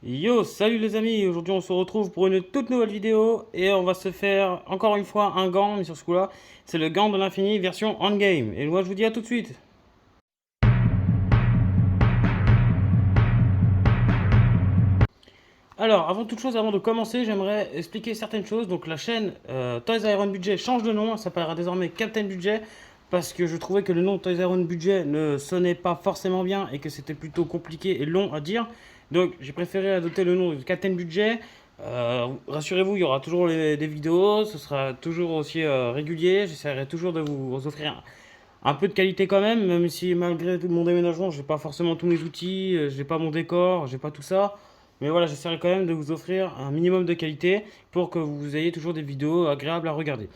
Yo, salut les amis, aujourd'hui on se retrouve pour une toute nouvelle vidéo et on va se faire encore une fois un gant, mais sur ce coup-là, c'est le gant de l'infini version endgame. Et moi je vous dis à tout de suite. Alors, avant toute chose, avant de commencer, j'aimerais expliquer certaines choses. Donc la chaîne Toys Iron Budget change de nom, ça s'appellera désormais Captain Budget parce que je trouvais que le nom Toys Iron Budget ne sonnait pas forcément bien et que c'était plutôt compliqué et long à dire. Donc j'ai préféré adopter le nom de Captain Budget. Rassurez-vous, il y aura toujours des vidéos, ce sera toujours aussi régulier. J'essaierai toujours de vous offrir un peu de qualité quand même, même si malgré tout mon déménagement, j'ai pas forcément tous mes outils, j'ai pas mon décor, j'ai pas tout ça. Mais voilà, j'essaierai quand même de vous offrir un minimum de qualité pour que vous ayez toujours des vidéos agréables à regarder.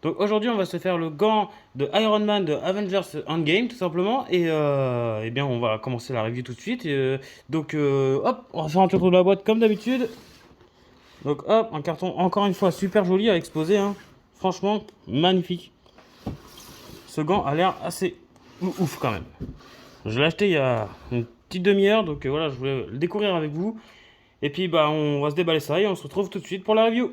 Donc aujourd'hui, on va se faire le gant de Iron Man de Avengers Endgame, tout simplement. Et eh bien, on va commencer la review tout de suite. Hop, on va faire un tour de la boîte comme d'habitude. Donc hop, un carton encore une fois super joli à exposer, hein. Franchement, magnifique. Ce gant a l'air assez ouf quand même. Je l'ai acheté il y a une petite demi-heure, donc voilà, je voulais le découvrir avec vous. Et puis bah on va se déballer ça et on se retrouve tout de suite pour la review.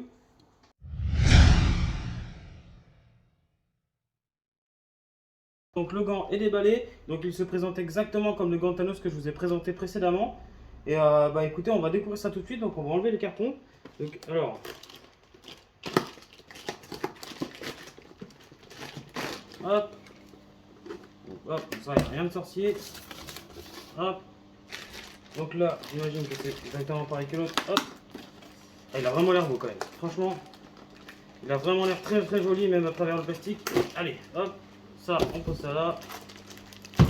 Donc le gant est déballé, donc il se présente exactement comme le gant Thanos que je vous ai présenté précédemment. Et bah écoutez, on va découvrir ça tout de suite, donc on va enlever les cartons. Donc alors, hop, hop, ça y a rien de sorcier. Hop, donc là, j'imagine que c'est exactement pareil que l'autre. Hop, ah, il a vraiment l'air beau quand même, franchement. Il a vraiment l'air très très joli, même à travers le plastique. Allez, hop, ça, on pose ça là.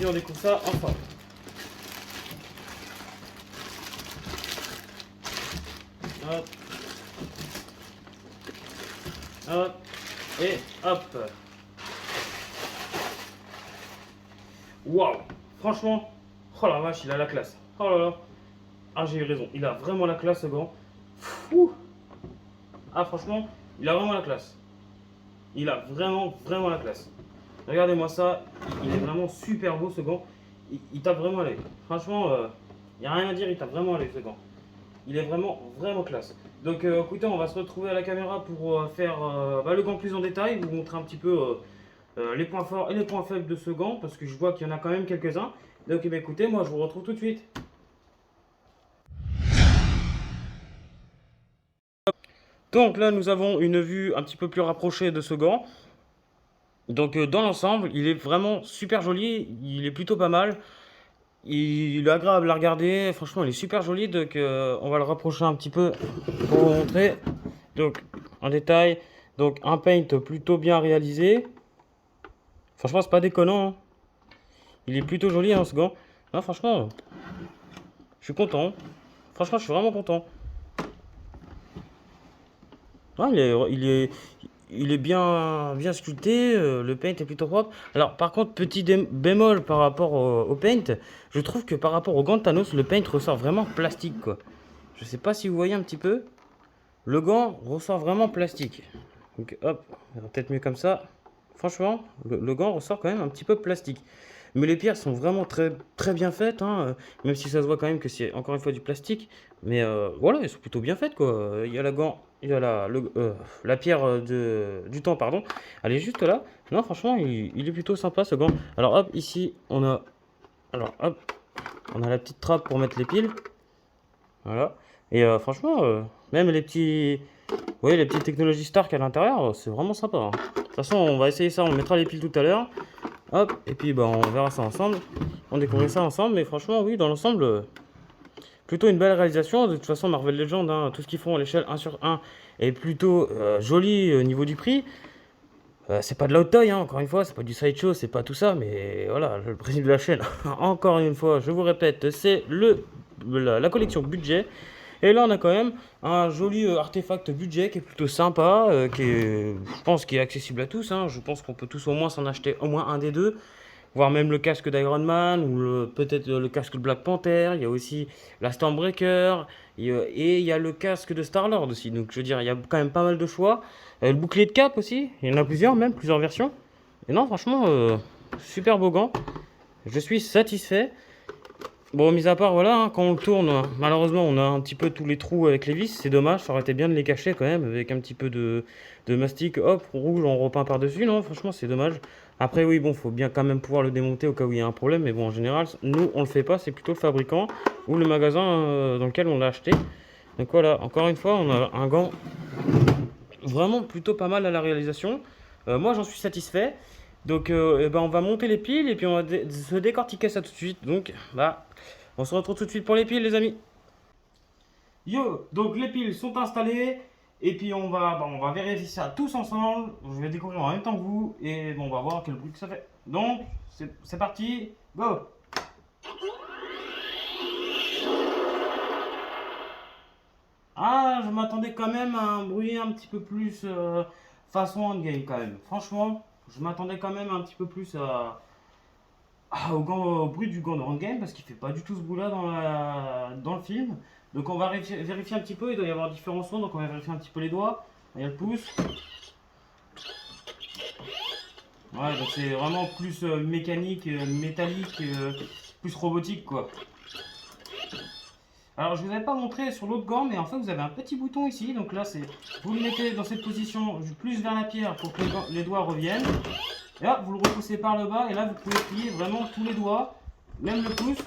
Et on découpe ça ensemble. Hop, hop, et hop. Waouh, franchement, oh la vache, il a la classe. Oh là là. Ah, j'ai eu raison, il a vraiment la classe ce gant. Fou. Ah, franchement, il a vraiment la classe. Il a vraiment la classe. Regardez-moi ça, il est vraiment super beau ce gant. Il tape vraiment à l'œil. Franchement, il n'y a rien à dire, il tape vraiment à l'œil ce gant. Il est vraiment classe. Donc écoutez, on va se retrouver à la caméra pour faire le gant plus en détail, vous montrer un petit peu les points forts et les points faibles de ce gant, parce que je vois qu'il y en a quand même quelques-uns. Donc écoutez, moi je vous retrouve tout de suite. Donc là, nous avons une vue un petit peu plus rapprochée de ce gant. Donc dans l'ensemble, il est vraiment super joli, il est plutôt pas mal. Il est agréable à regarder, franchement il est super joli, donc on va le rapprocher un petit peu pour vous montrer. Donc en détail, donc un paint plutôt bien réalisé. Franchement c'est pas déconnant, hein. Il est plutôt joli hein, ce gant. Non, franchement, je suis content. Franchement je suis vraiment content. Ah, il est bien sculpté, le paint est plutôt propre. Alors, par contre, petit bémol par rapport au paint, je trouve que par rapport au gant de Thanos, le paint ressort vraiment plastique, quoi. Je sais pas si vous voyez un petit peu. Le gant ressort vraiment plastique. Donc, hop, peut-être mieux comme ça. Franchement, le gant ressort quand même un petit peu plastique. Mais les pierres sont vraiment très bien faites, hein, même si ça se voit quand même que c'est encore une fois du plastique. Mais voilà, elles sont plutôt bien faites, quoi. Il y a la gant, il y a la pierre du temps, pardon. Elle est juste là. Non, franchement, il est plutôt sympa ce gant. Alors hop, ici, alors hop, on a la petite trappe pour mettre les piles. Voilà. Et franchement, même les petits, vous voyez, les petites technologies Stark à l'intérieur, c'est vraiment sympa, hein. De toute façon, on va essayer ça, on mettra les piles tout à l'heure. Hop, et puis bah, on verra ça ensemble. On découvre ça ensemble, mais franchement, oui, dans l'ensemble, plutôt une belle réalisation. De toute façon, Marvel Legends, hein, tout ce qu'ils font à l'échelle 1 sur 1 est plutôt joli au niveau du prix. C'est pas de la haute taille, hein, encore une fois, c'est pas du sideshow, c'est pas tout ça, mais voilà, le principe de la chaîne, encore une fois, je vous répète, c'est la collection budget. Et là, on a quand même un joli artefact budget qui est plutôt sympa, je pense, qui est accessible à tous, hein. Je pense qu'on peut tous au moins s'en acheter au moins un des deux, voire même le casque d'Iron Man ou peut-être le casque de Black Panther. Il y a aussi la Stormbreaker et il y a le casque de Star-Lord aussi. Donc, je veux dire, il y a quand même pas mal de choix. Le bouclier de Cap aussi, il y en a plusieurs, même plusieurs versions. Et non, franchement, super beau gant. Je suis satisfait. Bon, mis à part, voilà, hein, quand on le tourne, malheureusement, on a un petit peu tous les trous avec les vis, c'est dommage, ça aurait été bien de les cacher quand même, avec un petit peu de mastic, hop, rouge, on repeint par-dessus, non, franchement, c'est dommage. Après, oui, bon, faut bien quand même pouvoir le démonter au cas où il y a un problème, mais bon, en général, nous, on le fait pas, c'est plutôt le fabricant ou le magasin dans lequel on l'a acheté. Donc voilà, encore une fois, on a un gant vraiment plutôt pas mal à la réalisation. Moi, j'en suis satisfait. Donc, eh ben, on va monter les piles et puis on va se décortiquer ça tout de suite. Donc, bah, on se retrouve tout de suite pour les piles, les amis. Yo, donc les piles sont installées et puis on va vérifier ça tous ensemble. Je vais découvrir en même temps que vous et bon, on va voir quel bruit que ça fait. Donc, c'est parti, go! Ah, je m'attendais quand même à un bruit un petit peu plus façon endgame quand même. Franchement, je m'attendais quand même un petit peu plus au bruit du gant de endgame parce qu'il fait pas du tout ce bruit-là dans le film. Donc on va vérifier un petit peu, il doit y avoir différents sons, donc on va vérifier un petit peu les doigts. Il y a le pouce. Ouais, donc c'est vraiment plus mécanique, métallique, plus robotique quoi. Alors je vous avais pas montré sur l'autre gant, mais en fait vous avez un petit bouton ici, donc là c'est vous le mettez dans cette position plus vers la pierre pour que les doigts reviennent. Et là vous le repoussez par le bas et là vous pouvez plier vraiment tous les doigts, même le pouce.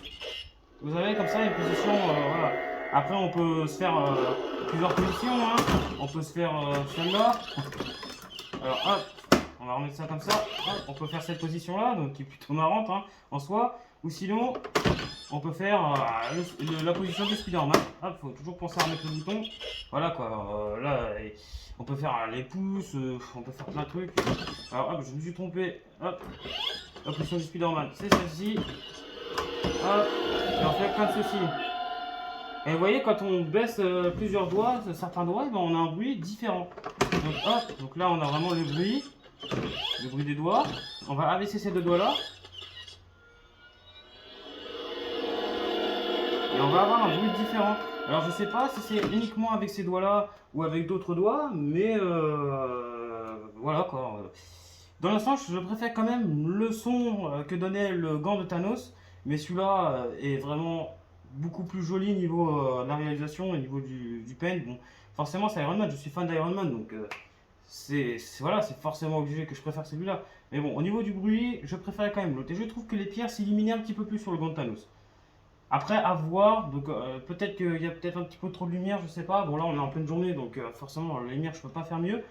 Vous avez comme ça une position, voilà. Après on peut se faire plusieurs positions, hein. On peut se faire celle-là. Alors hop, on va remettre ça comme ça. Hop, on peut faire cette position là, donc qui est plutôt marrante hein, en soi. Ou sinon, on peut faire la position du Spider-Man. Hop, faut toujours penser à remettre le bouton. Voilà quoi. Là, on peut faire les pouces, on peut faire plein de trucs. Alors hop, je me suis trompé. Hop, la position du Spider-Man, c'est celle-ci. Hop, et on fait comme ceci. Et vous voyez, quand on baisse plusieurs doigts, certains doigts, ben, on a un bruit différent. Donc hop, donc là on a vraiment le bruit des doigts. On va abaisser ces deux doigts là. Et on va avoir un bruit différent. Alors je sais pas si c'est uniquement avec ces doigts là ou avec d'autres doigts, mais voilà quoi. Dans l'instant, je préfère quand même le son que donnait le gant de Thanos, mais celui-là est vraiment beaucoup plus joli niveau de la réalisation et niveau du paint. Bon, forcément, c'est Iron Man, je suis fan d'Iron Man, donc voilà, c'est forcément obligé que je préfère celui-là. Mais bon, au niveau du bruit, je préférais quand même l'autre. Et je trouve que les pierres s'illuminaient un petit peu plus sur le gant de Thanos. Après, à voir, donc peut-être qu'il y a peut-être un petit peu trop de lumière, je sais pas. Bon, là, on est en pleine journée, donc forcément, la lumière, je peux pas faire mieux.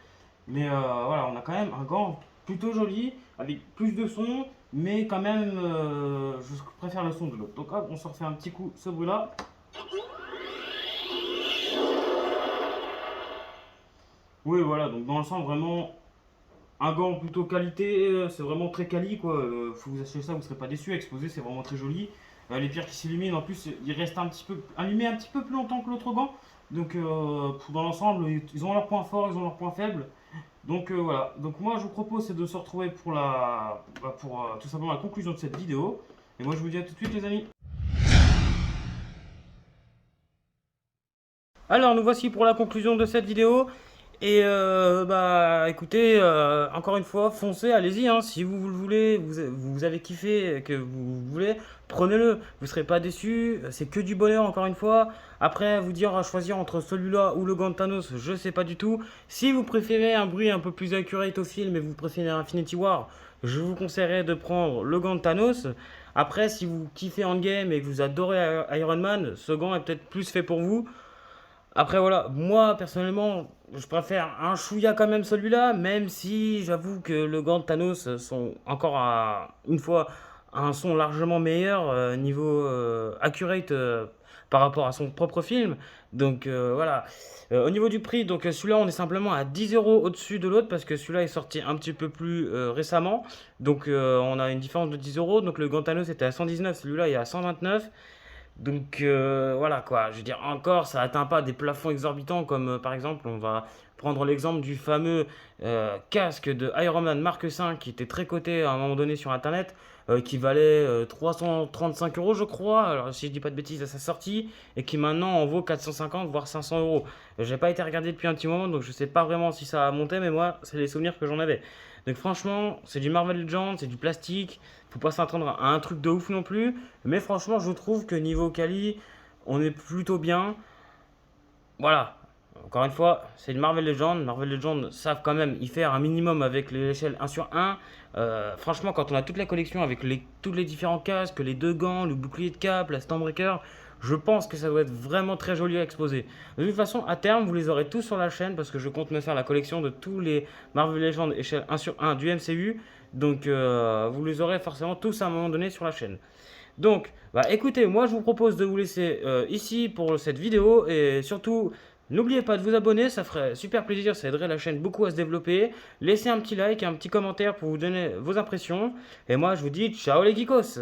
Mais voilà, on a quand même un gant plutôt joli, avec plus de son, mais quand même, je préfère le son de l'autre. Donc hop, on se refait un petit coup, ce bruit-là. Oui, voilà, donc dans le sens, vraiment, un gant plutôt qualité, c'est vraiment très quali, quoi. Faut vous acheter ça, vous serez pas déçu. Exposé, c'est vraiment très joli. Les pierres qui s'illuminent, en plus, ils restent un petit peu allumés un petit peu plus longtemps que l'autre gant. Donc, dans l'ensemble, ils ont leurs points forts, ils ont leurs points faibles. Donc voilà, donc moi je vous propose c'est de se retrouver pour tout simplement la conclusion de cette vidéo. Et moi je vous dis à tout de suite les amis. Alors nous voici pour la conclusion de cette vidéo. Et bah écoutez, encore une fois, foncez, allez-y, hein, si vous le voulez, vous avez kiffé, que vous voulez, prenez-le, vous ne serez pas déçus, c'est que du bonheur encore une fois. Après, vous dire à choisir entre celui-là ou le gant de Thanos, je sais pas du tout. Si vous préférez un bruit un peu plus accurate au film et vous préférez Infinity War, je vous conseillerais de prendre le gant de Thanos. Après, si vous kiffez Endgame et que vous adorez Iron Man, ce gant est peut-être plus fait pour vous. Après voilà, moi personnellement, je préfère un chouïa quand même celui-là, même si j'avoue que le gant de Thanos sont encore une fois un son largement meilleur niveau accurate par rapport à son propre film. Donc voilà. Au niveau du prix, donc celui-là on est simplement à 10 euros au-dessus de l'autre parce que celui-là est sorti un petit peu plus récemment. Donc on a une différence de 10 euros. Donc le gant Thanos était à 119, celui-là est à 129. Donc voilà quoi, je veux dire encore, ça atteint pas des plafonds exorbitants comme par exemple on va prendre l'exemple du fameux casque de Iron Man Mark 5 qui était très coté à un moment donné sur internet, qui valait 335 euros, je crois, alors si je dis pas de bêtises à sa sortie, et qui maintenant en vaut 450 voire 500 euros. J'ai pas été regardé depuis un petit moment, donc je sais pas vraiment si ça a monté, mais moi, c'est les souvenirs que j'en avais. Donc franchement, c'est du Marvel Legends, c'est du plastique, faut pas s'attendre à un truc de ouf non plus, mais franchement, je trouve que niveau quali, on est plutôt bien. Voilà. Encore une fois, c'est le Marvel Legends. Marvel Legends savent quand même y faire un minimum avec l'échelle 1 sur 1. Franchement, quand on a toute la collection avec tous les différents casques, les deux gants, le bouclier de cap, la Stormbreaker, je pense que ça doit être vraiment très joli à exposer. De toute façon, à terme, vous les aurez tous sur la chaîne parce que je compte me faire la collection de tous les Marvel Legends échelle 1 sur 1 du MCU. Donc, vous les aurez forcément tous à un moment donné sur la chaîne. Donc, bah écoutez, moi je vous propose de vous laisser ici pour cette vidéo et surtout, n'oubliez pas de vous abonner, ça ferait super plaisir, ça aiderait la chaîne beaucoup à se développer. Laissez un petit like, un petit commentaire pour vous donner vos impressions. Et moi je vous dis ciao les geekos!